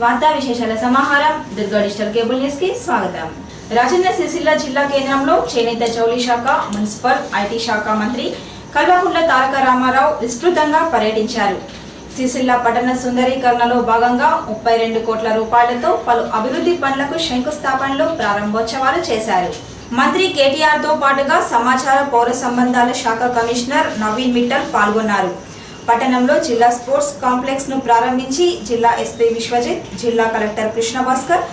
వార్తా విశేషాల సమాహారం దుర్గా డిజిటల్ కేబుల్ న్యూస్ కి స్వాగతం. రాజన్న సిరిసిల్ల జిల్లా కేంద్రంలో చేనేత జౌళి శాఖ, మున్సిపల్, ఐటీ శాఖ మంత్రి కల్వకుంట్ల తారక రామారావు విస్తృతంగా పర్యటించారు. సిరిసిల్ల పట్టణ సుందరీకరణలో భాగంగా 32 కోట్ల రూపాయలతో పలు అభివృద్ధి పనులకు శంకుస్థాపనలు, ప్రారంభోత్సవాలు చేశారు. మంత్రి కేటీఆర్ తో పాటుగా సమాచార పౌర సంబంధాల శాఖ కమిషనర్ నవీన్ మిట్టల్ పాల్గొన్నారు. పట్టణంలో జిల్లా స్పోర్ట్స్ కాంప్లెక్స్ ను ప్రారంభించి జిల్లా ఎస్పీ విశ్వజిత్, జిల్లా కలెక్టర్ కృష్ణ భాస్కర్,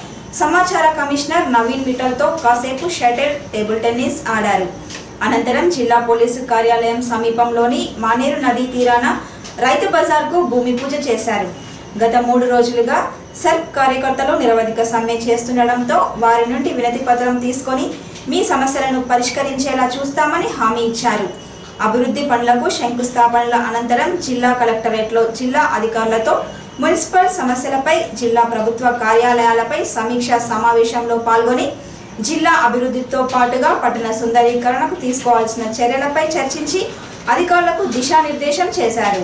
సమాచార కమిషనర్ నవీన్ మిట్టల్ తో కాసేపు షటిల్, టేబుల్ టెన్నిస్ ఆడారు. అనంతరం జిల్లా పోలీసు కార్యాలయం సమీపంలోని మానేరు నదీ తీరాన రైతు బజార్ కు భూమి పూజ చేశారు. గత 3 రోజులుగా సర్ప్ కార్యకర్తలు నిరవధిక సమ్మె చేస్తుండటంతో వారి నుండి వినతి పత్రం తీసుకొని మీ సమస్యలను పరిష్కరించేలా చూస్తామని హామీ ఇచ్చారు. అభివృద్ధి పనులకు శంకుస్థాపనల అనంతరం జిల్లా కలెక్టరేట్లో జిల్లా అధికారులతో మున్సిపల్ సమస్యలపై, జిల్లా ప్రభుత్వ కార్యాలయాలపై సమీక్షా సమావేశంలో పాల్గొని జిల్లా అభివృద్ధితో పాటుగా పట్టణ సుందరీకరణకు తీసుకోవాల్సిన చర్యలపై చర్చించి అధికారులకు దిశానిర్దేశం చేశారు.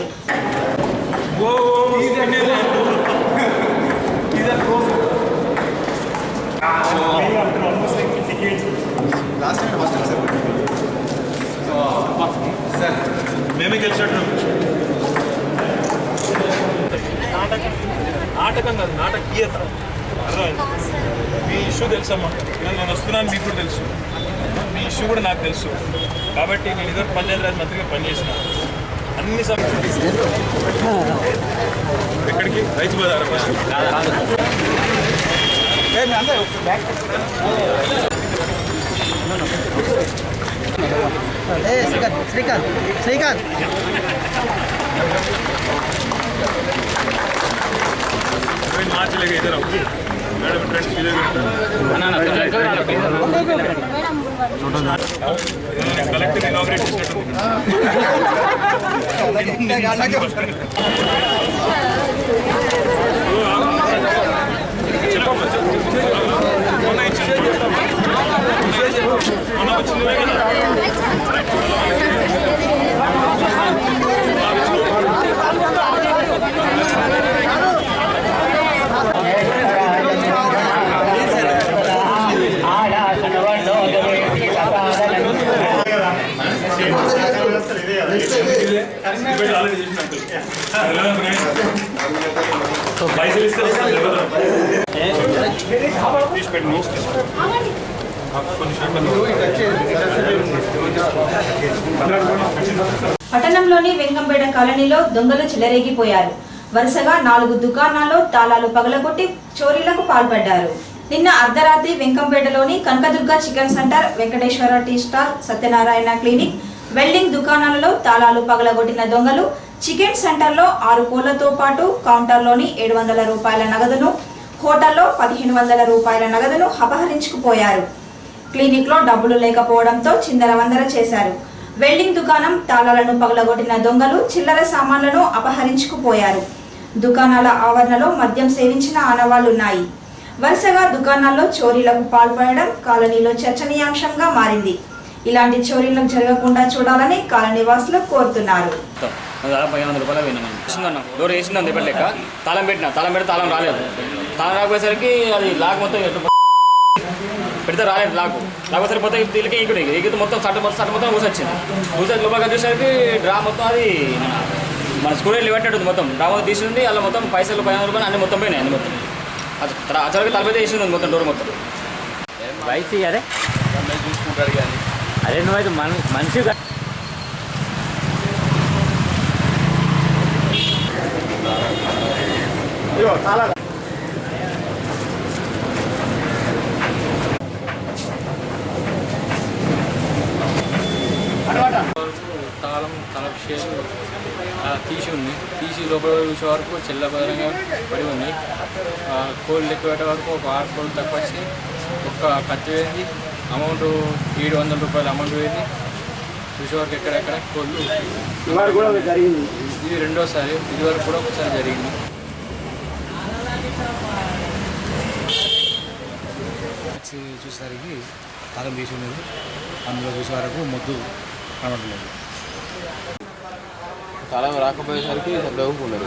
మేమే గెలిచినట్టు నాటకం కాదు, నాటకీయత. అర్థమైంది? మీ ఇష్యూ తెలుసమ్మా, నేను వస్తున్నాను, మీకు కూడా తెలుసు, మీ ఇష్యూ కూడా నాకు తెలుసు. కాబట్టి నేను ఇద్దరు పంచాయతీరాజ్ మంత్రిగా పనిచేసిన అన్ని ఎక్కడికి రైతు బజార్ శ్రీకాంత్ మార్చి లేక ఇద్దరు మేడం ఫ్రెండ్స్ కలెక్టర్ ఇనాగ్రేట్ చేసినట్టు పైసలు ఇస్తే పట్టణంలోని వెంకంపేట కాలనీలో దొంగలు చెలరేగిపోయారు. వరుసగా 4 దుకాణాల్లో తాళాలు పగలగొట్టి చోరీలకు పాల్పడ్డారు. నిన్న అర్ధరాత్రి వెంకంపేటలోని Kanakadurga chicken centre, Venkateswara tea stall, Satyanarayana clinic, welding దుకాణాలలో తాళాలు పగలగొట్టిన దొంగలు చికెన్ సెంటర్లో 6 కోళ్లతో పాటు కౌంటర్లోని 700 రూపాయల నగదును, హోటల్లో 1500 రూపాయల నగదును అపహరించుకుపోయారు. క్లినిక్ లో డబ్బులు లేకపోవడంతో చిందరవందర చేశారు. వెల్డింగ్ దుకాణం తాళాలను పగలగొట్టిన దొంగలు చిల్లర సామాన్లను అపహరించుకుపోయారు. దుకాణాల ఆవరణలో మద్యం సేవించిన ఆనవాళ్లున్నాయి. వరుసగా దుకాణాల్లో చోరీలకు పాల్పడడం కాలనీలో చర్చనీయాంశంగా మారింది. ఇలాంటి చోరీలకు జరగకుండా చూడాలని కాలనీ వాసులు కోరుతున్నారు. 1500 రూపాయలు విన్నాను. డోర్ వేసిందని చెప్పలేక తాళం పెట్టి తాళం రాలేదు. తాళం రాకపోయేసరికి అది లాక్ మొత్తం పెడితే రాలేదు. లాగోసరికి పోతే దీనికి ఎగితే మొత్తం సట్టు మొత్తం ఊసొచ్చింది. ఊసొచ్చి లోపల చూసేసరికి డ్రా మొత్తం అది మన స్కూల్ వెళ్ళి పెట్టినట్టుంది. మొత్తం డ్రా మొత్తం తీసింది. అలా మొత్తం పైసలు 1500 రూపాయలు అన్ని మొత్తం పోయినాయి. అన్ని మొత్తం అసలు తలపైతే వేసింది మొత్తం డోర్ మొత్తం. వయసు అదే చూసుకుంటాడు కానీ అదే నువ్వైతే మనిషిగా తాళం కనెక్షన్ తీసి ఉంది. తీసి లోపల చూసే వరకు చెల్లబరంగా పడి ఉంది. కోళ్ళు ఎక్కువ పెట్టే వరకు ఒక 6 కోళ్ళు తక్కువ వచ్చి ఒక్క ఖర్చు పోయింది. అమౌంట్ 700 రూపాయల అమౌంట్ పోయింది. చూసే వరకు ఎక్కడెక్కడ కోళ్ళు జరిగింది. ఇది రెండోసారి, ఇదివరకు కూడా ఒకసారి జరిగింది. చూసేసరికి తాళం తీసి ఉన్నది. అందులో చూసే వరకు మొద్దు కనబడలేదు. తాళం రాకపోయేసరికి దవ్వుకున్నారు.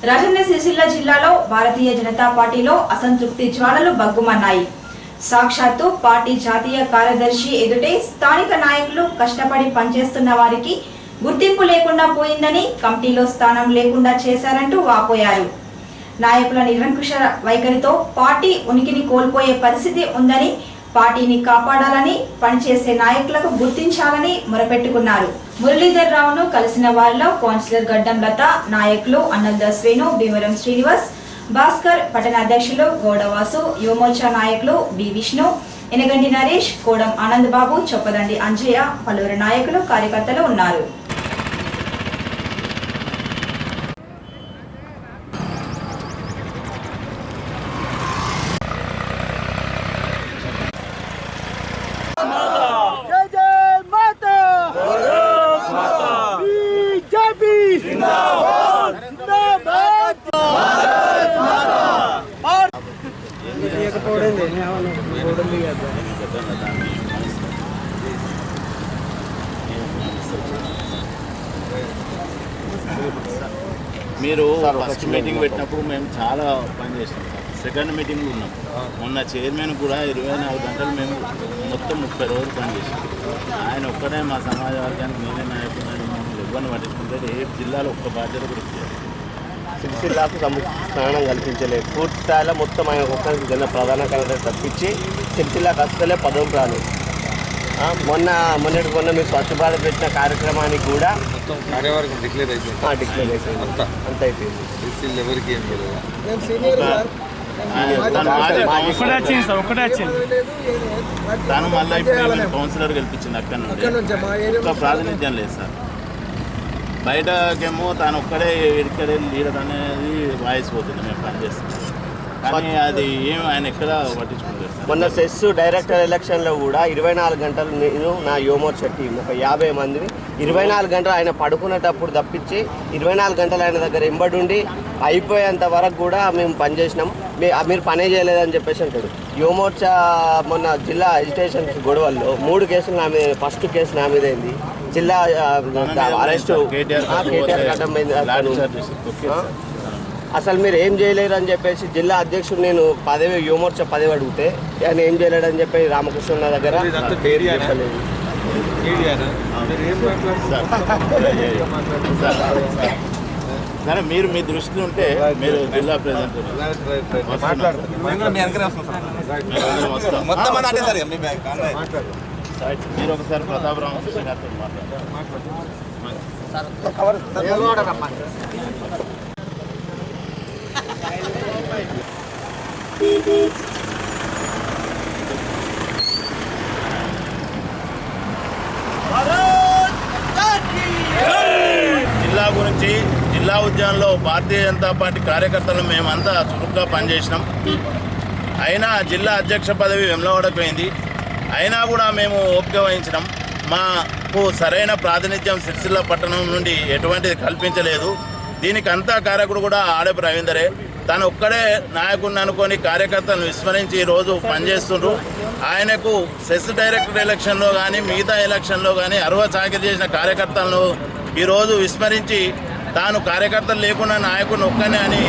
రాజన్న సిరిసిల్ల జిల్లాలో భారతీయ జనతా పార్టీలో అసంతృప్తి జ్వాలలు బగ్గుమన్నాయి. సాక్షాత్తు పార్టీ జాతీయ కార్యదర్శి ఎదుటే స్థానిక నాయకులు కష్టపడి పనిచేస్తున్న వారికి గుర్తింపు లేకుండా పోయిందని, కమిటీలో స్థానం లేకుండా చేశారంటూ వాపోయారు. నాయకుల నిరంకుశ వైఖరితో పార్టీ ఉనికిని కోల్పోయే పరిస్థితి ఉందని, పార్టీని కాపాడాలని పనిచేసే నాయకులకు గుర్తించాలని మొరపెట్టుకున్నారు. మురళీధర్ రావును కలిసిన వారిలో కౌన్సిలర్ గడ్డం లత, నాయకులు అన్నద శ్రీను, భీమరం శ్రీనివాస్, భాస్కర్, పట్టణ అధ్యక్షులు గౌడవాసు, యువమోర్చా నాయకులు బి విష్ణు, ఎనగండి నరేష్, కోడం ఆనంద్ బాబు, చొప్పదండి అంజయ్య, పలువురు నాయకులు కార్యకర్తలు ఉన్నారు. మీరు ఫస్ట్ మీటింగ్ పెట్టినప్పుడు మేము చాలా పని చేసినాం సార్. సెకండ్ మీటింగ్లో ఉన్నాం. మొన్న చైర్మన్ కూడా 24 గంటలు మేము మొత్తం 30 రోజులు పనిచేసాం. ఆయన ఒక్కడే మా సమాజ వర్గానికి నేనే నాయకుడు మమ్మల్ని ఇబ్బంది పట్టించుకుంటే ఏ జిల్లాలో ఒక్క బాధ్యత కూడా ఇచ్చారు. సిరిసిల్లాకు స్నానం కల్పించలేదు. పూర్తి స్థాయిలో మొత్తం ఆయన ఒక్కరికి జిల్లా ప్రధాన కార్యదర్శి తప్పించి సిరిసిల్లాకు అసలే పదవి రాదు. మొన్న మీరు స్వచ్ఛ భారత్ పెట్టిన కార్యక్రమానికి కూడా కార్యవర్గం డిక్లేర్ అయిపోయింది. అంత అయిపోయింది. సిరిసిల్ల ఎవరికి ఏం లేదు. తను మళ్ళీ ఇప్పుడు కౌన్సిలర్ గెలిపించింది. అక్కడ నుండి ఒక్క ప్రాతినిధ్యం లేదు సార్. బయటకేమో తాను ఒక్కడే ఇక్కడే లీడర్ అనేది వాయిస్ పోతుంది. మేము పనిచేస్తున్నాం కానీ అది ఏం ఆయన ఎక్కడ పట్టించుకుంటారు. మొన్న సెస్ డైరెక్టర్ ఎలక్షన్లో కూడా 24 గంటలు నేను నా యువమోర్చా టీం ఒక 50 మందిని 24 గంటలు ఆయన పడుకునేటప్పుడు తప్పించి 24 గంటలు ఆయన దగ్గర ఎంబడి ఉండి అయిపోయేంత వరకు కూడా మేము పనిచేసినాం. మీరు పనే చేయలేదని చెప్పేసి అంటాడు. యువమోర్చా మొన్న జిల్లా ఎడ్యుకేషన్ గొడవల్లో 3 కేసులు నా మీద, ఫస్ట్ కేసు నా మీద అయింది. జిల్లా అరెస్టు కేటీఆర్ కట్టమైంది. అసలు మీరు ఏం చేయలేరు అని చెప్పేసి జిల్లా అధ్యక్షుడు నేను పదవి యువమోర్చా పదవి అడిగితే ఆయన ఏం చేయలేడు అని చెప్పి రామకృష్ణ దగ్గర చెప్పలేదు. సరే మీరు మీ దృష్టి ఉంటే మీరు జిల్లా ప్రెసిడెంట్ మీరు ఒకసారి ప్రతాపరావు గారితో జిల్లా గురించి, జిల్లా ఉద్యానంలో భారతీయ జనతా పార్టీ కార్యకర్తలు మేమంతా చురుగ్గా పనిచేసినాం. అయినా జిల్లా అధ్యక్ష పదవి వెమ్లవాడకపోయింది. అయినా కూడా మేము ఓపిక వహించినాం. మాకు సరైన ప్రాతినిధ్యం సిరిసిల్ల పట్టణం నుండి ఎటువంటిది కల్పించలేదు. దీనికి అంతా కారకుడు కూడా ఆడపు రవీందరే. తను ఒక్కడే నాయకుడిని అనుకొని కార్యకర్తలను విస్మరించి ఈరోజు పనిచేస్తుండ్రు. ఆయనకు సెస్ డైరెక్టర్ ఎలక్షన్లో కానీ మిగతా ఎలక్షన్లో కానీ చాకిరి చేసిన కార్యకర్తలను ఈరోజు విస్మరించి తాను కార్యకర్తలు లేకుండా నాయకుడిని ఒక్కనే అని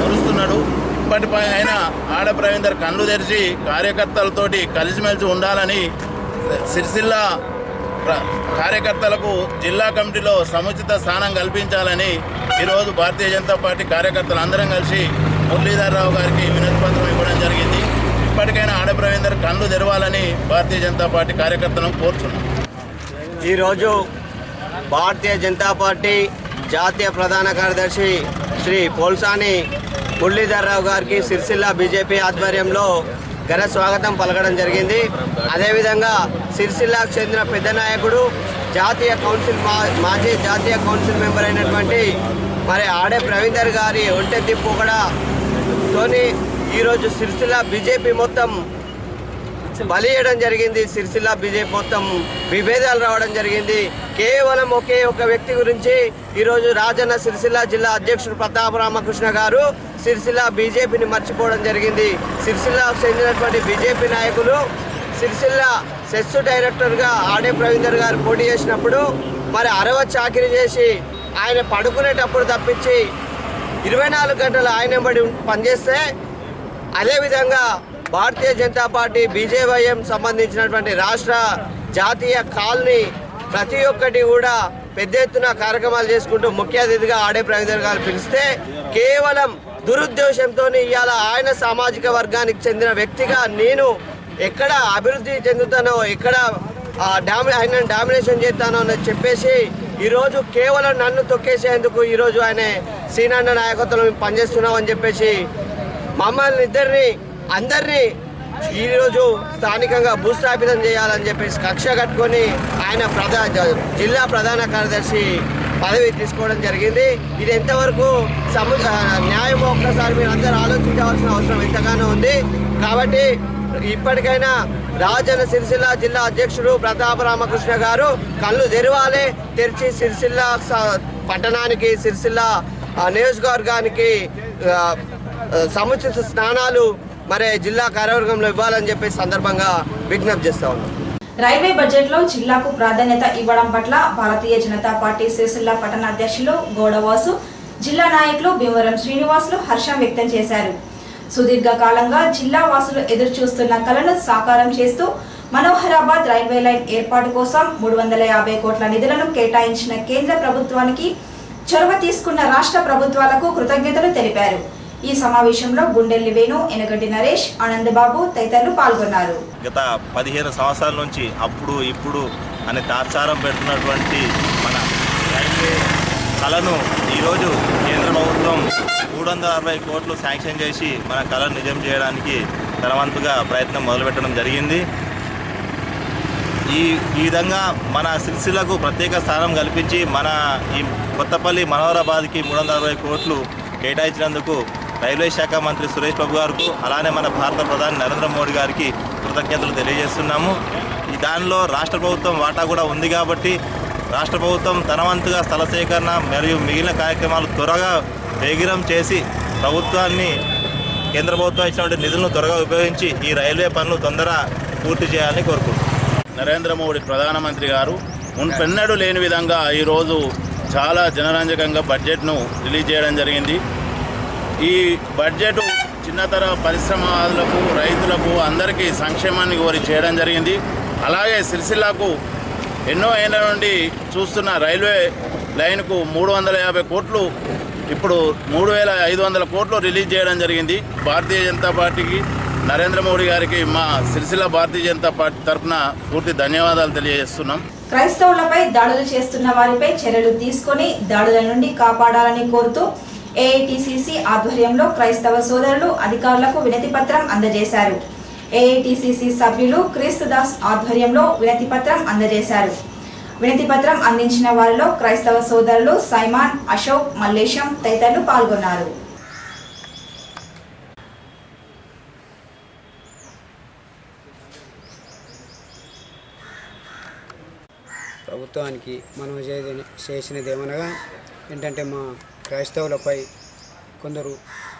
కొలుస్తున్నాడు. ఇప్పటిపై అయినా ఆడపు రవీందర్ కళ్ళు తెరిచి కార్యకర్తలతోటి కలిసిమెలిసి ఉండాలని, సిరిసిల్ల కార్యకర్తలకు జిల్లా కమిటీలో సముచిత స్థానం కల్పించాలని ఈరోజు భారతీయ జనతా పార్టీ కార్యకర్తలు అందరం కలిసి మురళీధర్ రావు గారికి వినతి పత్రం ఇవ్వడం జరిగింది. ఇప్పటికైనా ఆడపు రవీందర్ కళ్ళు తెరవాలని భారతీయ జనతా పార్టీ కార్యకర్తలను కోరుతున్నాం. ఈరోజు భారతీయ జనతా పార్టీ జాతీయ ప్రధాన కార్యదర్శి శ్రీ పోల్సాని మురళీధర్ రావు గారికి సిరిసిల్ల బీజేపీ ఆధ్వర్యంలో ఘన స్వాగతం పలకడం జరిగింది. అదేవిధంగా సిరిసిల్లాకు చెందిన పెద్ద నాయకుడు, జాతీయ కౌన్సిల్ మాజీ జాతీయ కౌన్సిల్ మెంబర్ అయినటువంటి మరి ఆడపు రవీందర్ గారి ఒంటెత్తిప్పు కూడా ఈరోజు సిరిసిల్ల బీజేపీ మొత్తం బలియడం జరిగింది. సిరిసిల్ల బీజేపీ మొత్తం విభేదాలు రావడం జరిగింది. కేవలం ఒకే ఒక వ్యక్తి గురించి ఈరోజు రాజన్న సిరిసిల్ల జిల్లా అధ్యక్షుడు ప్రతాప రామకృష్ణ గారు సిరిసిల్ల బీజేపీని మర్చిపోవడం జరిగింది. సిరిసిల్లకు చెందినటువంటి బీజేపీ నాయకులు సిరిసిల్ల సెస్ డైరెక్టర్గా ఆడే ప్రవీందర్ గారు పోటీ చేసినప్పుడు మరి చాకిరీ చేసి ఆయన పడుకునేటప్పుడు తప్పించి 24 గంటలు ఆయన బడి పనిచేస్తే, అదేవిధంగా భారతీయ జనతా పార్టీ బీజేవైఎం సంబంధించినటువంటి రాష్ట్ర జాతీయ కాల్ని ప్రతి ఒక్కటి కూడా పెద్ద ఎత్తున కార్యక్రమాలు చేసుకుంటూ ముఖ్య అతిథిగా ఆడే ప్రవీందర్ గారు పిలిస్తే కేవలం దురుద్దేశంతో ఇవాళ ఆయన సామాజిక వర్గానికి చెందిన వ్యక్తిగా నేను ఎక్కడ అభివృద్ధి చెందుతానో, ఎక్కడ ఆయన డామినేషన్ చేస్తానో అని చెప్పేసి ఈరోజు కేవలం నన్ను తొక్కేసేందుకు ఈరోజు ఆయన సీనన్న నాయకత్వంలో మేము పనిచేస్తున్నామని చెప్పేసి మమ్మల్ని అందరినీ ఈరోజు స్థానికంగా భూస్థాపితం చేయాలని చెప్పేసి కక్ష కట్టుకొని ఆయన జిల్లా ప్రధాన కార్యదర్శి పదవి తీసుకోవడం జరిగింది. ఇది ఎంతవరకు న్యాయమో ఒక్కసారి మీరు అందరూ ఆలోచించవలసిన అవసరం ఎంతగానో ఉంది. కాబట్టి ఇప్పటికైనా రాజన్న సిరిసిల్ల జిల్లా అధ్యక్షుడు ప్రతాప రామకృష్ణ గారు కళ్ళు తెరిచి సిరిసిల్ల పట్టణానికి, సిరిసిల్ల నియోజకవర్గానికి సముచిత స్నానాలు మరి జిల్లా కార్యవర్గంలో ఇవ్వాలని చెప్పి సందర్భంగా విజ్ఞప్తి చేస్తా ఉన్నాం. రైల్వే బడ్జెట్ లో జిల్లాకు ప్రాధాన్యత ఇవ్వడం పట్ల భారతీయ జనతా పార్టీ సిరిసిల్ల పట్టణ అధ్యక్షులు గౌడవాసు, జిల్లా నాయకులు భీమవరం శ్రీనివాసులు హర్షం వ్యక్తం చేశారు. సుదీర్ఘకాలంగా జిల్లా వాసులు ఎదురు చూస్తున్న కలను సాకారం చేస్తూ మనోహరాబాద్ రైల్వే లైన్ ఏర్పాటు కోసం 350 కోట్ల నిధులను కేటాయించిన కేంద్ర ప్రభుత్వానికి చొరవ తీసుకున్న రాష్ట్ర ప్రభుత్వాలకు కృతజ్ఞతలు తెలిపారు. ఈ సమావేశంలో గుండెల్లి వేణు, ఎనగడ్డి నరేష్, ఆనందబాబు తదితరులు పాల్గొన్నారు. గత 15 సంవత్సరాల నుంచి అప్పుడు ఇప్పుడు అనే తాత్సారం పెడుతున్నటువంటి మన రైల్వే కళను ఈరోజు కేంద్ర ప్రభుత్వం 360 కోట్లు శాంక్షన్ చేసి మన కళను నిజం చేయడానికి తనవంతుగా ప్రయత్నం మొదలుపెట్టడం జరిగింది. ఈ విధంగా మన సిరిసిల్లకు ప్రత్యేక స్థానం కల్పించి మన ఈ కొత్తపల్లి మనోహరాబాద్కి 360 కోట్లు కేటాయించినందుకు రైల్వే శాఖ మంత్రి సురేష్ బాబు గారికి, అలానే మన భారత ప్రధాని నరేంద్ర మోడీ గారికి కృతజ్ఞతలు తెలియజేస్తున్నాము. దానిలో రాష్ట్ర ప్రభుత్వం వాటా కూడా ఉంది కాబట్టి రాష్ట్ర ప్రభుత్వం తన వంతుగా స్థల సేకరణ మరియు మిగిలిన కార్యక్రమాలు త్వరగా వేగిరం చేసి ప్రభుత్వాన్ని, కేంద్ర ప్రభుత్వం ఇచ్చినటువంటి నిధులను త్వరగా ఉపయోగించి ఈ రైల్వే పనులు తొందరగా పూర్తి చేయాలని కోరుకుంటున్నాం. నరేంద్ర మోడీ ప్రధానమంత్రి గారు మున్పెన్నడూ లేని విధంగా ఈరోజు చాలా జనరంజకంగా బడ్జెట్ను రిలీజ్ చేయడం జరిగింది. ఈ బడ్జెట్ చిన్నతర పరిశ్రమలకు, రైతులకు అందరికీ సంక్షేమాన్ని కోరి చేయడం జరిగింది. అలాగే సిరిసిల్లకు ఎన్నో ఏళ్ళ నుండి చూస్తున్న రైల్వే లైన్కు 350 కోట్లు, ఇప్పుడు 3500 కోట్లు రిలీజ్ చేయడం జరిగింది. భారతీయ జనతా పార్టీకి, నరేంద్ర మోడీ గారికి మా సిరిసిల్ల భారతీయ జనతా పార్టీ తరఫున పూర్తి ధన్యవాదాలు తెలియజేస్తున్నాం. క్రైస్తవులపై దాడులు చేస్తున్న వారిపై చర్యలు తీసుకొని దాడుల నుండి కాపాడాలని కోరుతూ ఏఐటీసీసీ ఆధ్వర్యంలో క్రైస్తవ సోదరులు అధికారులకు వినతి పత్రం అందజేశారు. ఏఐటీసీసీ సభ్యులు క్రీస్తుదాస్ ఆధ్వర్యంలో వినతి పత్రం అందజేశారు. వినతి పత్రం అందించిన వారిలో క్రైస్తవ సోదరులు సైమాన్, అశోక్, మల్లేశం తదితరులు పాల్గొన్నారు. ప్రభుత్వానికి మనం చేసినదేమనగా ఏంటంటే మా క్రైస్తవులపై కొందరు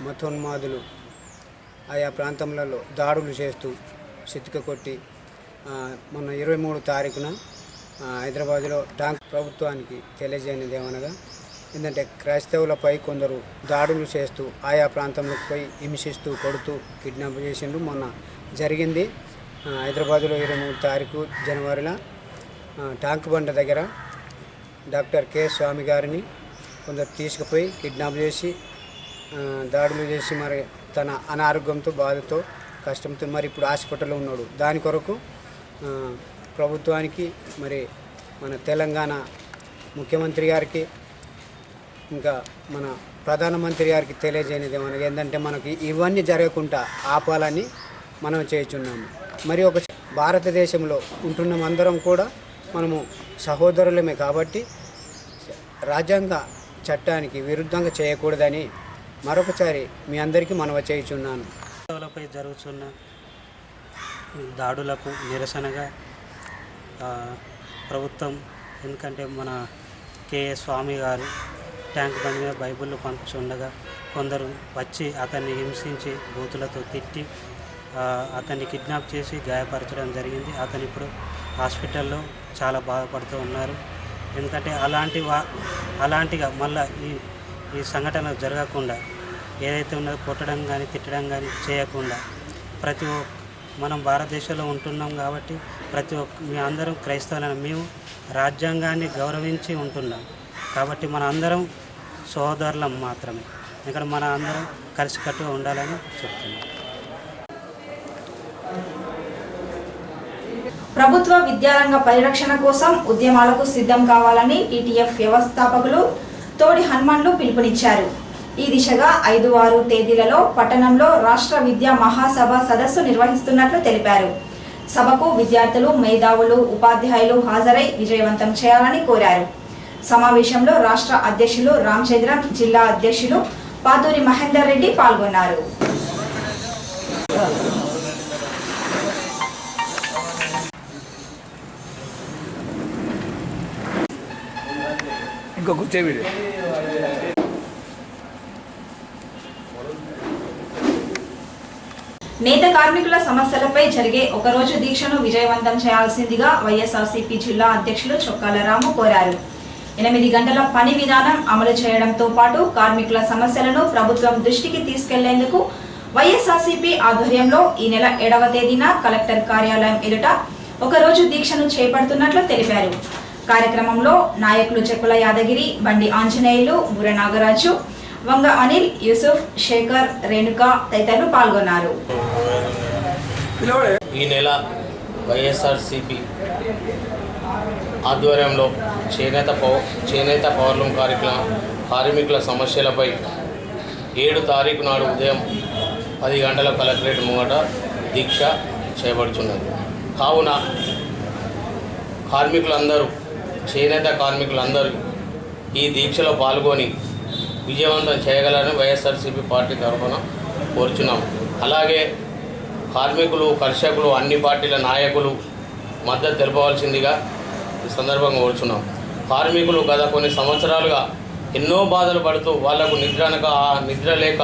మతోన్మాదులు ఆయా ప్రాంతాలలో దాడులు చేస్తూ చితిక కొట్టి మొన్న 23 తారీఖున హైదరాబాద్లో ట్యాంక్ ప్రభుత్వానికి తెలియజేయనిదేమనగా ఏంటంటే క్రైస్తవులపై కొందరు దాడులు చేస్తూ ఆయా ప్రాంతంలోకి పోయి హింసిస్తూ కొడుతూ కిడ్నాప్ చేసిండు. మొన్న జరిగింది హైదరాబాద్లో 23 తారీఖు జనవరిలో ట్యాంక్ బండ దగ్గర డాక్టర్ కె స్వామి గారిని కొందరు తీసుకుపోయి కిడ్నాప్ చేసి దాడులు చేసి మరి తన అనారోగ్యంతో, బాధతో, కష్టంతో మరి ఇప్పుడు హాస్పిటల్లో ఉన్నాడు. దాని కొరకు ప్రభుత్వానికి, మరి మన తెలంగాణ ముఖ్యమంత్రి గారికి, ఇంకా మన ప్రధానమంత్రి గారికి తెలియజేయనిది మనకి ఏంటంటే మనకి ఇవన్నీ జరగకుండా ఆపాలని మనం చేయుచున్నాము. మరి ఒక భారతదేశంలో ఉంటున్న అందరం కూడా మనము సహోదరులమే కాబట్టి రాజ్యాంగ చట్టానికి విరుద్ధంగా చేయకూడదని మరొకసారి మీ అందరికీ మనవి చేయుచున్నాను. పై జరుగుతున్న దాడులకు నిరసనగా ప్రభుత్వం, ఎందుకంటే మన కేఎస్ స్వామి గారు ట్యాంక్ బండి మీద బైబిళ్ళు పంచుండగా కొందరు వచ్చి అతన్ని హింసించి బూతులతో తిట్టి అతన్ని కిడ్నాప్ చేసి గాయపరచడం జరిగింది. అతను ఇప్పుడు హాస్పిటల్లో చాలా బాధపడుతూ ఉన్నారు. ఎందుకంటే అలాంటిగా మళ్ళీ ఈ సంఘటన జరగకుండా ఏదైతే ఉన్నదో కొట్టడం కానీ తిట్టడం కానీ చేయకుండా మనం భారతదేశంలో ఉంటున్నాం కాబట్టి మీ అందరం క్రైస్తవులైన మేము రాజ్యాంగాన్ని గౌరవించి ఉంటున్నాం కాబట్టి మన అందరం సోదరులం మాత్రమే. ఇక్కడ మన అందరం కలిసికట్టుగా ఉండాలని చెప్తున్నాం. ప్రభుత్వ విద్యారంగ పరిరక్షణ కోసం ఉద్యమాలకు సిద్ధం కావాలని టీటీఎఫ్ వ్యవస్థాపకులు తోడి హనుమాన్లు పిలుపునిచ్చారు. ఈ దిశగా 5-6 తేదీలలో పట్టణంలో రాష్ట్ర విద్యా మహాసభ సదస్సు నిర్వహిస్తున్నట్లు తెలిపారు. సభకు విద్యార్థులు, మేధావులు, ఉపాధ్యాయులు హాజరై విజయవంతం చేయాలని కోరారు. సమావేశంలో రాష్ట్ర అధ్యక్షులు రామచంద్రం, జిల్లా అధ్యక్షులు పాతూరి మహేందర్ రెడ్డి పాల్గొన్నారు. నేత కార్మికుల సమస్యలపై జరిగే ఒకరోజు దీక్షను విజయవంతం చేయాల్సిందిగా వైఎస్ఆర్సీపీ జిల్లా అధ్యక్షులు చొక్కాల రాము కోరారు. 8 గంటల పని విధానం అమలు చేయడంతో పాటు కార్మికుల సమస్యలను ప్రభుత్వం దృష్టికి తీసుకెళ్లేందుకు వైఎస్ఆర్సీపీ ఆధ్వర్యంలో ఈ నెల 7వ తేదీన కలెక్టర్ కార్యాలయం ఎదుట ఒకరోజు దీక్షను చేపడుతున్నట్లు తెలిపారు. కార్యక్రమంలో నాయకులు చెక్కుల యాదగిరి, బండి ఆంజనేయులు, బుర్ర నాగరాజు, వంగ అనిల్, యూసుఫ్, శేఖర్, రేణుక తదితరులు పాల్గొన్నారు. ఈ నెల వైఎస్ఆర్సీపీ ఆధ్వర్యంలో చేనేత పవర్లూమ్ కార్మికుల సమస్యలపై 7 తారీఖు నాడు ఉదయం 10 గంటల కలెక్టరేట్ ముంగట దీక్ష చేపడుతున్నది. కావున చేనేత కార్మికులందరూ ఈ దీక్షలో పాల్గొని విజయవంతం చేయగలరని వైఎస్ఆర్సీపీ పార్టీ తరఫున కోరుచున్నాం. అలాగే కార్మికులు, కర్షకులు, అన్ని పార్టీల నాయకులు మద్దతు తెలపవలసిందిగా ఈ సందర్భంగా కోరుచున్నాం. కార్మికులు గత కొన్ని సంవత్సరాలుగా ఎన్నో బాధలు పడుతూ వాళ్లకు నిద్ర లేక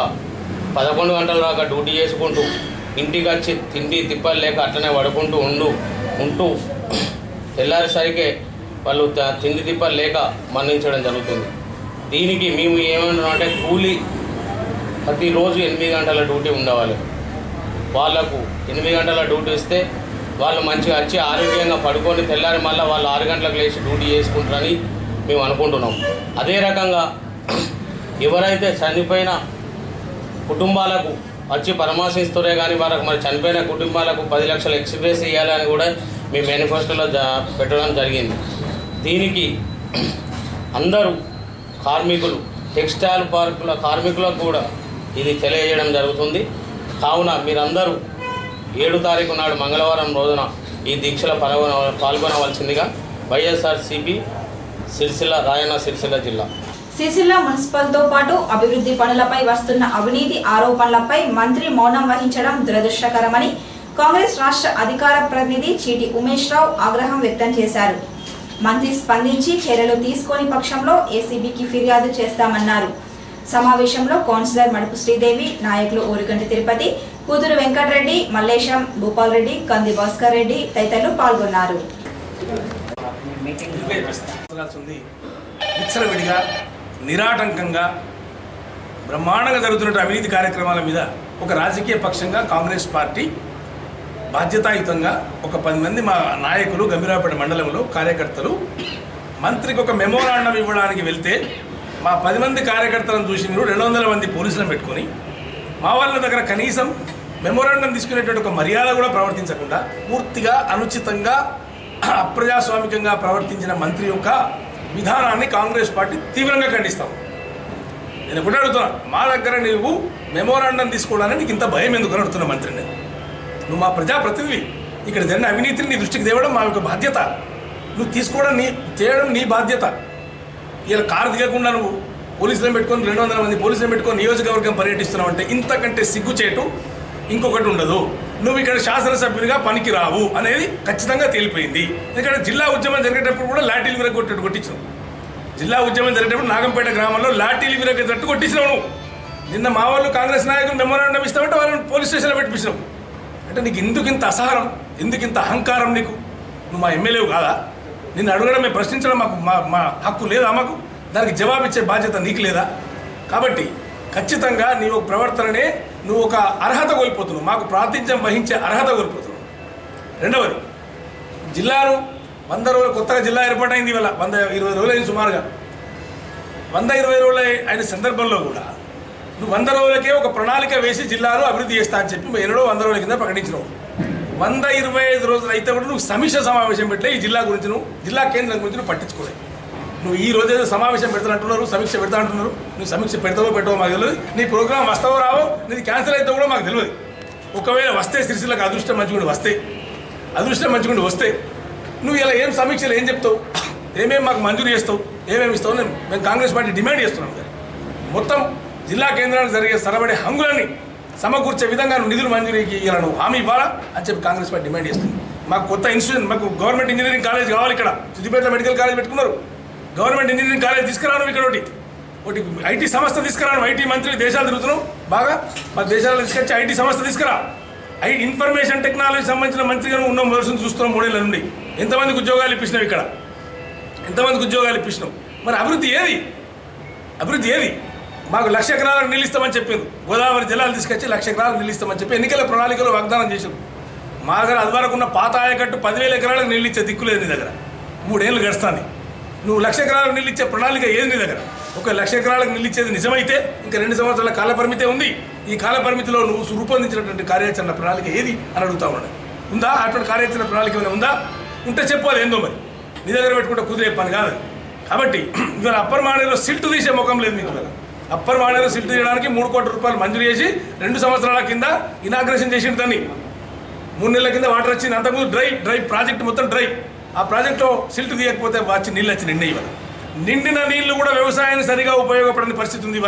11 గంటల దాకా డ్యూటీ చేసుకుంటూ ఇంటికి వచ్చి తిండి తిప్పలు లేక అట్లనే పడుకుంటూ ఉంటూ తెల్లారిసరికే వాళ్ళు తిండి తిప్పలు లేక మరణించడం జరుగుతుంది. దీనికి మేము ఏమంటున్నామంటే కూలీ ప్రతిరోజు 8 గంటల డ్యూటీ ఉండవాలి. వాళ్లకు 8 గంటల డ్యూటీ ఇస్తే వాళ్ళు మంచిగా వచ్చి ఆరోగ్యంగా పడుకొని తెల్లారి మళ్ళీ వాళ్ళు 6 గంటలకు లేచి డ్యూటీ చేసుకుంటారని మేము అనుకుంటున్నాం. అదే రకంగా ఎవరైతే చనిపోయిన కుటుంబాలకు వచ్చి పరామర్శిస్తారే కానీ వాళ్ళకు మరి చనిపోయిన కుటుంబాలకు 10 లక్షల ఎక్స్ప్రెస్ ఇవ్వాలని కూడా మీ మేనిఫెస్టోలో పెట్టడం జరిగింది. దీనికి అందరూ కార్మికులు, టెక్స్టైల్ పార్కుల కార్మికులకు కూడా ఇది తెలియజేయడం జరుగుతుంది. కావున మీరందరూ 7 తారీఖు నాడు మంగళవారం రోజున ఈ దీక్షలో పాల్గొనవలసిందిగా వైఎస్ఆర్సీపీ రాయన్న సిరిసిల్ల జిల్లా. సిరిసిల్ల మున్సిపల్తో పాటు అభివృద్ధి పనులపై వస్తున్న అవినీతి ఆరోపణలపై మంత్రి మౌనం వహించడం దురదృష్టకరమని కాంగ్రెస్ రాష్ట్ర అధికార ప్రతినిధి చీటి ఉమేష్ రావు ఆగ్రహం వ్యక్తం చేశారు. మంత్రి స్పందించి చర్యలు తీసుకోని పక్షంలో ఏసీబీకి ఫిర్యాదు చేస్తామన్నారు. సమావేశంలో కౌన్సిలర్ మడుపు శ్రీదేవి, నాయకులు ఓరిగంటి తిరుపతి, కూతురు వెంకటరెడ్డి, మల్లేశం, భూపాల్ రెడ్డి, కంది భాస్కర్ రెడ్డి తదితరులు పాల్గొన్నారు. విచ్చలవిడిగా నిరాటంకంగా బ్రహ్మాండంగా జరుగుతున్న అవినీతి కార్యక్రమాల మీద ఒక రాజకీయ పక్షంగా కాంగ్రెస్ పార్టీ బాధ్యతాయుతంగా ఒక 10 మంది మా నాయకులు గంభీరావుపేట మండలంలో కార్యకర్తలు మంత్రికి ఒక మెమోరాండం ఇవ్వడానికి వెళ్తే మా 10 మంది కార్యకర్తలను చూసి మీరు 200 మంది పోలీసులను పెట్టుకొని మా వాళ్ళ దగ్గర కనీసం మెమోరాండం తీసుకునేటువంటి ఒక మర్యాద కూడా ప్రవర్తించకుండా పూర్తిగా అనుచితంగా అప్రజాస్వామికంగా ప్రవర్తించిన మంత్రి యొక్క విధానాన్ని కాంగ్రెస్ పార్టీ తీవ్రంగా ఖండిస్తాం. నేను కూడా అడుగుతున్నా, మా దగ్గర నువ్వు మెమోరాండం తీసుకోవడానికి నీకు ఇంత భయం ఎందుకు అడుగుతున్నా మంత్రిని? నువ్వు మా ప్రజాప్రతినిధి, ఇక్కడ జరిగిన అవినీతిని నీ దృష్టికి తేవడం మా యొక్క బాధ్యత. నువ్వు తీసుకోవడం చేయడం నీ బాధ్యత. ఇలా కారు దిగకుండా నువ్వు పోలీసులను పెట్టుకొని 200 మంది పోలీసులను పెట్టుకొని నియోజకవర్గం పర్యటిస్తున్నావు అంటే ఇంతకంటే సిగ్గుచేటు ఇంకొకటి ఉండదు. నువ్వు ఇక్కడ శాసనసభ్యునిగా పనికి రావు అనేది ఖచ్చితంగా తేలిపోయింది. ఎందుకంటే జిల్లా ఉద్యమం జరిగేటప్పుడు కూడా లాఠీలు కొట్టించావు. జిల్లా ఉద్యమం జరిగేటప్పుడు నాగంపేట గ్రామంలో లాఠీలు విరగొట్టినట్టు కొట్టించినావు నువ్వు. నిన్న మా వాళ్ళు కాంగ్రెస్ నాయకులు మెమోరాండం ఇస్తామంటే వాళ్ళని పోలీస్ స్టేషన్లో పెట్టించినావు. అంటే నీకు ఎందుకింత అసహనం, ఎందుకింత అహంకారం నీకు? నువ్వు మా ఎమ్మెల్యేవు కాదా? నిన్ను అడగడం, మేము ప్రశ్నించడం మాకు మా హక్కు లేదా? మాకు దానికి జవాబిచ్చే బాధ్యత నీకు లేదా? కాబట్టి ఖచ్చితంగా నీ ఒక ప్రవర్తననే నువ్వు ఒక అర్హత కోల్పోతున్నావు, మాకు ప్రాతినిధ్యం వహించే అర్హత కోల్పోతున్నావు. రెండవది, జిల్లాను 100 రోజులు కొత్తగా జిల్లా ఏర్పాటైంది. ఇవాళ 120 రోజులు అయింది సుమారుగా. 120 రోజులు అయిన సందర్భంలో కూడా నువ్వు 100 రోజులకే ఒక ప్రణాళిక వేసి జిల్లాను అభివృద్ధి చేస్తా అని చెప్పి ఎన్నడో 100 రోజుల కింద ప్రకటించినావు. 125 రోజులు అయితే కూడా నువ్వు సమీక్ష సమావేశం పెట్టలే. ఈ జిల్లా గురించి నువ్వు, జిల్లా కేంద్రం గురించి నువ్వు పట్టించుకోలేదు. నువ్వు ఈ రోజు ఏదో సమావేశం పెడతానంటున్నారు, సమీక్ష పెడతా అంటున్నారు. నువ్వు సమీక్ష పెడతావో పెట్టవో మాకు తెలియదు. నీ ప్రోగ్రాం వస్తావో రావో, నీది క్యాన్సిల్ అయితే కూడా మాకు తెలియదు. ఒకవేళ వస్తే సిరిసిల్లకు అదృష్టం మంచిగుండి వస్తే, అదృష్టం మంచిగుండి వస్తే నువ్వు ఇలా ఏం సమీక్షలు ఏం చెప్తావు, ఏమేమి మాకు మంజూరు చేస్తావు, ఏమేమి ఇస్తావు? మేము కాంగ్రెస్ పార్టీ డిమాండ్ చేస్తున్నాం కదా. మొత్తం జిల్లా కేంద్రానికి జరిగే సరబడే హంగులన్నీ సమకూర్చే విధంగా నువ్వు నిధులు మంజూరీకి ఇవ్వాలని నువ్వు హామీ ఇవ్వాలా అని చెప్పి కాంగ్రెస్ పార్టీ డిమాండ్ చేస్తుంది. మాకు కొత్త ఇన్స్టిట్యూషన్, మాకు గవర్నమెంట్ ఇంజనీరింగ్ కాలేజ్ కావాలి. ఇక్కడ సిద్దిపేటలో మెడికల్ కాలేజ్ పెట్టుకున్నారు. గవర్నమెంట్ ఇంజనీరింగ్ కాలేజ్ తీసుకురాను. ఇక్కడ ఒకటి ఐటీ సంస్థ తీసుకురాను. ఐటీ మంత్రి దేశాలు తిరుగుతున్నావు బాగా, మాకు దేశాలు తీసుకొచ్చి ఐటీ సంస్థ తీసుకురా. ఇన్ఫర్మేషన్ టెక్నాలజీ సంబంధించిన మంత్రిగా నువ్వు ఉన్న మొదటి చూస్తున్నావు 3 ఏళ్ళ నుండి. ఎంతమందికి ఉద్యోగాలు ఇప్పించినావు? ఇక్కడ ఎంతమందికి ఉద్యోగాలు ఇప్పించినావు? మరి అభివృద్ధి ఏది? అభివృద్ధి ఏది? మాకు 1,00,000 ఎకరాలకు నిలుస్తామని చెప్పారు. గోదావరి జలాలు తీసుకొచ్చి 1,00,000 ఎకరాలకు నిలుస్తామని చెప్పి ఎన్నికల ప్రణాళికలో వాగ్దానం చేశారు. మా దగ్గర అదివరకు ఉన్న పాత ఆయకట్టు 10,000 ఎకరాలకు నీళ్ళు ఇచ్చే దిక్కులేదు నీ దగ్గర. 3 ఏళ్ళు గడుస్తుంది. నువ్వు 1,00,000 ఎకరాలకు నీళ్ళు ఇచ్చే ప్రణాళిక ఏది నీ దగ్గర? ఒక 1,00,000 ఎకరాలకు నీళ్ళు ఇచ్చేది నిజమైతే ఇంకా 2 సంవత్సరాల కాల పరిమితే ఉంది. ఈ కాల పరిమితిలో నువ్వు రూపొందించినటువంటి కార్యాచరణ ప్రణాళిక ఏది అని అడుగుతా ఉన్నాడు. ఉందా అటువంటి కార్యాచరణ ప్రణాళిక ఏమైనా ఉందా? ఉంటే చెప్పు, అది ఏందో మరి. నీ దగ్గర పెట్టుకుంటే కుదిరే పని కాదు. కాబట్టి ఇవాళ అప్పర్ మానేరులో సిల్ట్ తీసే ముఖం లేదు మీకు. అప్పర్ మానేరులో సిల్ట్ తీయడానికి 3 కోట్ల రూపాయలు మంజూరు చేసి 2 సంవత్సరాల కింద ఇనాగ్రేషన్ చేసిన దాన్ని. 3 నెలల కింద వాటర్ వచ్చింది. అంతకుముందు డ్రై ప్రాజెక్ట్ మొత్తం డ్రై. ఆ ప్రాజెక్టులో సిల్ట్ తీయకపోతే వచ్చి నీళ్ళు వచ్చి నిండి ఇవాళ నిండిన నీళ్లు కూడా వ్యవసాయానికి సరిగా ఉపయోగపడని పరిస్థితి ఉంది.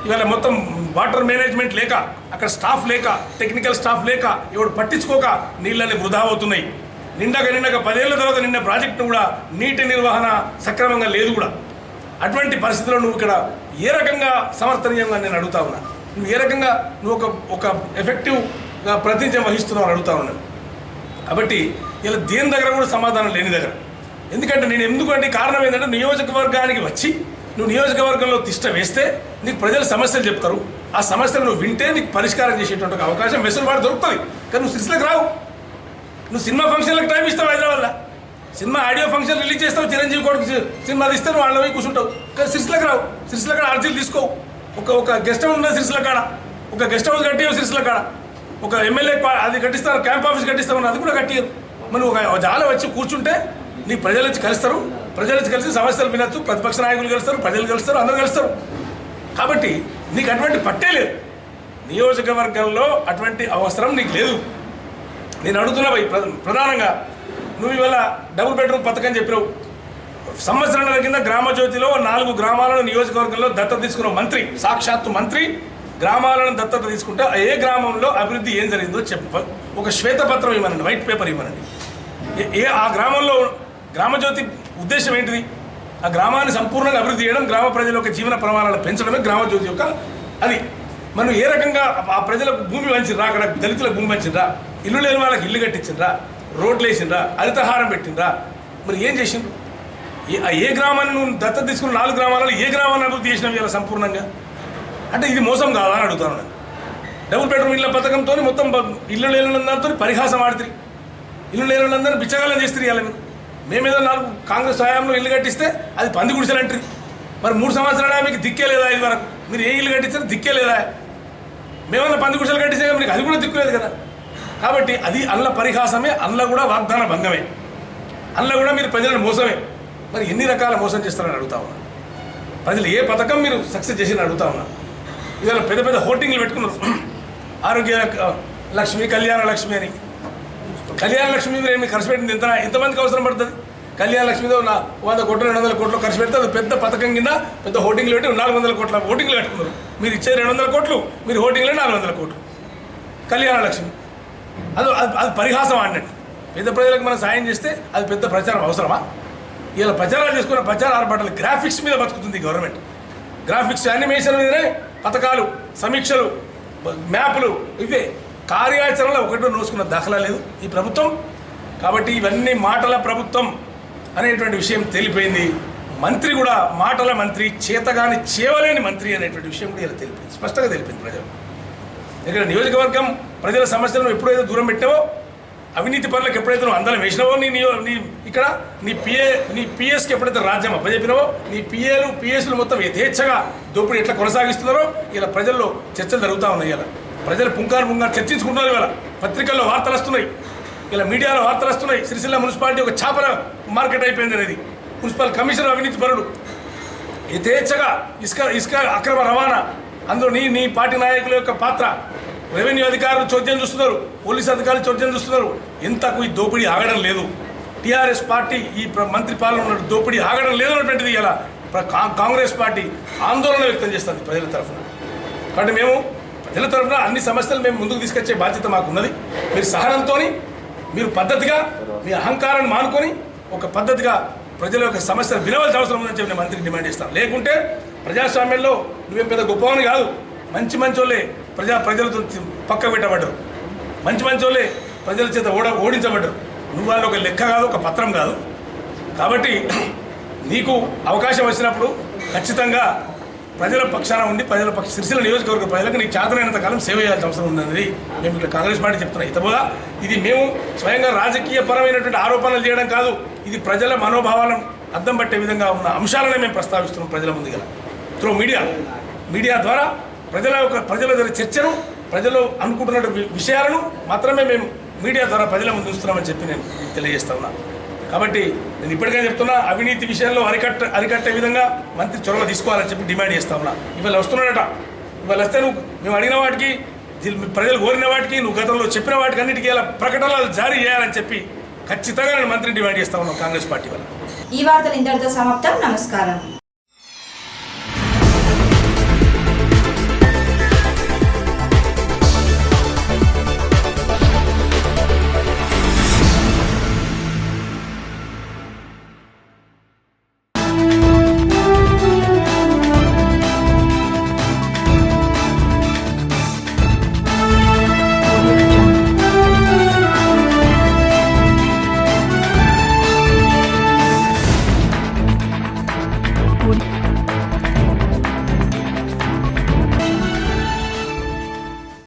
ఇవాళ మొత్తం వాటర్ మేనేజ్మెంట్ లేక, అక్కడ స్టాఫ్ లేక, టెక్నికల్ స్టాఫ్ లేక, ఎవడు పట్టించుకోక నీళ్ళని వృధా అవుతున్నాయి. నిండక 10 ఏళ్ల తర్వాత నిన్న ప్రాజెక్టును కూడా నీటి నిర్వహణ సక్రమంగా లేదు కూడా. అటువంటి పరిస్థితుల్లో నువ్వు ఇక్కడ ఏ రకంగా సమర్థనీయంగా నేను అడుగుతా ఉన్నా, నువ్వు ఏ రకంగా నువ్వు ఒక ఎఫెక్టివ్గా ప్రాతినిధ్యం వహిస్తున్నావు అని అడుగుతా ఉన్నాను. కాబట్టి ఇలా దేని దగ్గర కూడా సమాధానం లేని దగ్గర. ఎందుకంటే నేను ఎందుకంటే కారణం ఏంటంటే నియోజకవర్గానికి వచ్చి నువ్వు నియోజకవర్గంలో తిష్ట వేస్తే నీకు ప్రజలు సమస్యలు చెప్తారు. ఆ సమస్యలు నువ్వు వింటే నీకు పరిష్కారం చేసేటువంటి అవకాశం వెసులుబాటు దొరుకుతుంది. కానీ నువ్వు సిరిసిల్లకు రావు. నువ్వు సినిమా ఫంక్షన్లకు టైం ఇస్తావు. హైదరాబాద్లో సినిమా ఆడియో ఫంక్షన్ రిలీజ్ చేస్తావు. చిరంజీవి కొడుకు సినిమాలు ఇస్తే నువ్వు వాళ్ళ పోయి కూర్చుంటావు. కానీ సిరిసిల్లకు రావు. సిరిసిల్ల కాడ అర్జీలు తీసుకోవు. ఒక గెస్ట్ హౌస్ ఉన్నది సిరిసిల్ల కాడ. ఒక గెస్ట్ హౌస్ కట్టియవు సిరిసిల్ల కాడ. ఒక ఎమ్మెల్యే అది కట్టిస్తారు, క్యాంప్ ఆఫీస్ కట్టిస్తామని అది కూడా కట్టియరు. మనం ఒక జాల వచ్చి కూర్చుంటే నీ ప్రజలు వచ్చి కలుస్తారు. ప్రజలు వచ్చి కలిసి సమస్యలు వినొచ్చు. ప్రతిపక్ష నాయకులు కలుస్తారు, ప్రజలు కలుస్తారు, అందరూ కలుస్తారు. కాబట్టి నీకు అటువంటి పట్టే లేదు. నియోజకవర్గంలో అటువంటి అవసరం నీకు లేదు. నేను అడుగుతున్నా ప్రధానంగా నువ్వు ఇవాళ డబుల్ బెడ్రూమ్ పథకం చెప్పినావు. సంవత్సరాల కింద గ్రామజ్యోతిలో 4 గ్రామాలను నియోజకవర్గంలో దత్తత తీసుకున్న మంత్రి, సాక్షాత్తు మంత్రి గ్రామాలను దత్తత తీసుకుంటే ఏ గ్రామంలో అభివృద్ధి ఏం జరిగిందో చెప్ప ఒక శ్వేతపత్రం ఇవ్వనండి, వైట్ పేపర్ ఇవ్వనండి. ఆ గ్రామంలో గ్రామజ్యోతి ఉద్దేశం ఏంటిది? ఆ గ్రామాన్ని సంపూర్ణంగా అభివృద్ధి చేయడం, గ్రామ ప్రజల యొక్క జీవన ప్రమాణాలను పెంచడమే గ్రామజ్యోతి యొక్క అది. మనం ఏ రకంగా ఆ ప్రజలకు భూమి వంచిర్రా, అక్కడ దళితులకు భూమి వంచిర్రా, ఇల్లు లేని వాళ్ళకి ఇల్లు కట్టించిండ్రా, రోడ్లు వేసిండ్రా, హరితహారం పెట్టిండ్రా, మరి ఏం చేసిండ్రు? ఏ గ్రామాన్ని నువ్వు దత్తత తీసుకున్న 4 గ్రామాలలో ఏ గ్రామాన్ని అభివృద్ధి చేసినావు ఇలా సంపూర్ణంగా? అంటే ఇది మోసం కాదా అని అడుగుతాను నేను. డబుల్ బెడ్రూమ్ ఇళ్ళ పథకంతో మొత్తం ఇల్లు లేనందరితో పరిహాసం ఆడుతుంది. ఇల్లు లేనందరినీ బిచ్చగాలం చేస్తుంది. ఇవ్వాలి మేమేదో 4 కాంగ్రెస్ హయాంలో ఇల్లు కట్టిస్తే అది పంది గుడిసెలు అంటారు. మరి 3 సంవత్సరాలు మీకు దిక్కే లేదా? ఇది వరకు మీరు ఏ ఇల్లు కట్టించారు దిక్కే లేదా? మేమన్నా పంది గుడిసెలు కట్టిస్తే మీకు అది కూడా దిక్కులేదు కదా. కాబట్టి అది అల్ల పరిహాసమే, అల్ల కూడా వాగ్దాన భంగమే, అల్ల కూడా మీరు ప్రజలను మోసమే. మరి ఎన్ని రకాల మోసం చేస్తారని అడుగుతా ఉన్నా. ప్రజలు ఏ పథకం మీరు సక్సెస్ చేసిన అడుగుతా ఉన్నా. ఇవాళ పెద్ద హోర్డింగ్లు పెట్టుకున్నారు. ఆరోగ్య లక్ష్మి, కళ్యాణ లక్ష్మి అని. కళ్యాణ లక్ష్మి మీరు ఏమి ఖర్చు పెట్టింది ఎంతమందికి అవసరం పడుతుంది? కళ్యాణ లక్ష్మితో 100 కోట్లు 200 కోట్లు ఖర్చు పెడితే అది పెద్ద పథకం కింద పెద్ద హోర్డింగ్లు పెట్టి 400 కోట్ల హోర్డింగ్లు కట్టుకున్నారు. మీరు ఇచ్చే 200 కోట్లు, మీరు హోర్డింగ్లో 400 కోట్లు. కళ్యాణ లక్ష్మి అది అది పరిహాసం అన్నట్టు. పేద ప్రజలకు మనం సాయం చేస్తే అది పెద్ద ప్రచారం అవసరమా? ఇలా ప్రచారాలు చేసుకున్న ప్రచార ఆర్భాటాలు గ్రాఫిక్స్ మీద బతుకుతుంది గవర్నమెంట్. గ్రాఫిక్స్ యానిమేషన్ మీదనే పథకాలు, సమీక్షలు, మ్యాపులు, ఇవే కార్యాచరణలో ఒకటో నోసుకున్న దాఖలా లేదు ఈ ప్రభుత్వం. కాబట్టి ఇవన్నీ మాటల ప్రభుత్వం అనేటువంటి విషయం తెలిపోయింది. మంత్రి కూడా మాటల మంత్రి, చేతగాని చేయలేని మంత్రి అనేటువంటి విషయం కూడా ఇలా తెలిపింది, స్పష్టంగా తెలిపింది ప్రజలు. ఇక్కడ నియోజకవర్గం ప్రజల సమస్యలను ఎప్పుడైతే దూరం పెట్టావో, అవినీతి పనులకు ఎప్పుడైతే నువ్వు అందరం వేసినావో, నీ ఇక్కడ నీ పిఎస్కి ఎప్పుడైతే రాజ్యం అప్పచెప్పినావో, నీ పిఎస్లు మొత్తం యథేచ్ఛగా దోపిడీ ఎట్లా కొనసాగిస్తున్నారో ఇలా ప్రజల్లో చర్చలు జరుగుతూ ఉన్నాయి. ఇలా ప్రజలు పుంకారు చర్చించుకుంటున్నారు. ఇవాళ పత్రికల్లో వార్తలు వస్తున్నాయి, ఇలా మీడియాలో వార్తలు వస్తున్నాయి. సిరిసిల్ల మున్సిపాలిటీ ఒక చేపల మార్కెట్ అయిపోయింది అనేది. మున్సిపల్ కమిషనర్ అవినీతి పరుడు, యథేచ్ఛగా ఇసుక అక్రమ రవాణా, అందులో నీ పార్టీ నాయకుల యొక్క పాత్ర, రెవెన్యూ అధికారులు చోద్యం చూస్తున్నారు, పోలీసు అధికారులు చోద్యం చూస్తున్నారు. ఎంతకు ఈ దోపిడీ ఆగడం లేదు. టీఆర్ఎస్ పార్టీ ఈ మంత్రి పాలన ఉన్న దోపిడీ ఆగడం లేదన్నటువంటిది ఇలా కాంగ్రెస్ పార్టీ ఆందోళన వ్యక్తం చేస్తుంది ప్రజల తరఫున. కాబట్టి మేము ప్రజల తరఫున అన్ని సమస్యలు మేము ముందుకు తీసుకొచ్చే బాధ్యత మాకున్నది. మీరు సహనంతో, మీరు పద్ధతిగా, మీ అహంకారాన్ని మానుకొని ఒక పద్ధతిగా ప్రజల యొక్క సమస్యలు వినవలసిన అవసరం ఉందని చెప్పి నేను మంత్రికి డిమాండ్ చేస్తాను. లేకుంటే ప్రజాస్వామ్యంలో నువ్వేం పెద్ద గొప్పవని కాదు, మంచి వాళ్ళే ప్రజలతో పక్క పెట్టబడ్డారు, మంచి వాళ్ళే ప్రజల చేత ఓడించబడ్డారు. నువ్వు వాళ్ళు ఒక లెక్క కాదు, ఒక పత్రం కాదు. కాబట్టి నీకు అవకాశం వచ్చినప్పుడు ఖచ్చితంగా ప్రజల పక్షాన ఉండి సిరిసిల్ల నియోజకవర్గ ప్రజలకు నీకు చేతనైనంత కాలం సేవ చేయాల్సిన అవసరం ఉందన్నది మేము ఇక్కడ కాంగ్రెస్ పార్టీ చెప్తున్నాం. ఇతబోగా ఇది మేము స్వయంగా రాజకీయ పరమైనటువంటి ఆరోపణలు చేయడం కాదు, ఇది ప్రజల మనోభావాలను అద్దం పట్టే విధంగా ఉన్న అంశాలనే మేము ప్రస్తావిస్తున్నాం ప్రజల ముందుగా. త్రూ మీడియా ద్వారా ప్రజల చర్చను, ప్రజలు అనుకుంటున్న విషయాలను మాత్రమే మేము మీడియా ద్వారా ప్రజల ముందు ఉంచుతున్నామని చెప్పి నేను తెలియజేస్తా ఉన్నా. కాబట్టి నేను ఇప్పటికైనా చెప్తున్నా, అవినీతి విషయంలో అరికట్టే విధంగా మంత్రి చొరవ తీసుకోవాలని చెప్పి డిమాండ్ చేస్తా ఉన్నా. ఇవాళ వస్తున్నాడట, ఇవాళ వస్తే మేము అడిగిన వాటికి, ప్రజలు కోరిన వాటికి, నువ్వు గతంలో చెప్పిన వాటికి అన్నిటికీ ఇలా ప్రకటనలు జారీ చేయాలని చెప్పి ఖచ్చితంగా నేను మంత్రిని డిమాండ్ చేస్తా ఉన్నాం కాంగ్రెస్ పార్టీ వల్ల. ఈ వార్తలు ఇంతటితో సమాప్తం. నమస్కారం.